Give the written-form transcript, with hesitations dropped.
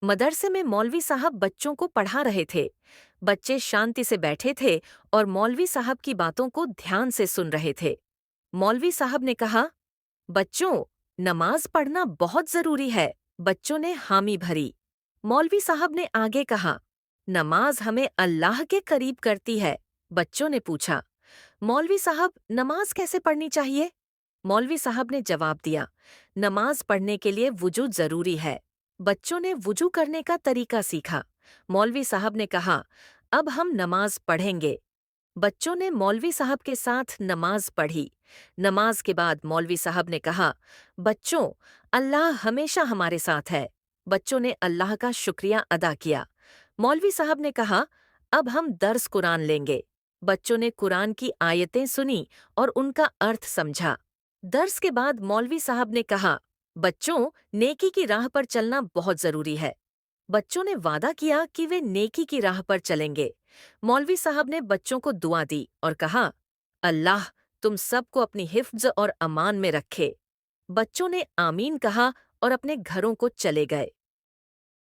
मदरसे में मौलवी साहब बच्चों को पढ़ा रहे थे। बच्चे शांति से बैठे थे और मौलवी साहब की बातों को ध्यान से सुन रहे थे। मौलवी साहब ने कहा, बच्चों, नमाज पढ़ना बहुत जरूरी है। बच्चों ने हामी भरी। मौलवी साहब ने आगे कहा, नमाज हमें अल्लाह के करीब करती है। बच्चों ने पूछा, मौलवी साहब, नमाज कैसे पढ़नी चाहिए? मौलवी साहब ने जवाब दिया, नमाज पढ़ने के लिए वुजू जरूरी है। बच्चों ने वुजू करने का तरीका सीखा। मौलवी साहब ने कहा, अब हम नमाज पढ़ेंगे। बच्चों ने मौलवी साहब के साथ नमाज पढ़ी। नमाज के बाद मौलवी साहब ने कहा, बच्चों, अल्लाह हमेशा हमारे साथ है। बच्चों ने अल्लाह का शुक्रिया अदा किया। मौलवी साहब ने कहा, अब हम दर्स कुरान लेंगे। बच्चों ने कुरान की आयतें सुनी और उनका अर्थ समझा। दर्स के बाद मौलवी साहब ने कहा, बच्चों, नेकी की राह पर चलना बहुत जरूरी है। बच्चों ने वादा किया कि वे नेकी की राह पर चलेंगे। मौलवी साहब ने बच्चों को दुआ दी और कहा, अल्लाह तुम सबको अपनी हिफ्ज और अमान में रखे। बच्चों ने आमीन कहा और अपने घरों को चले गए।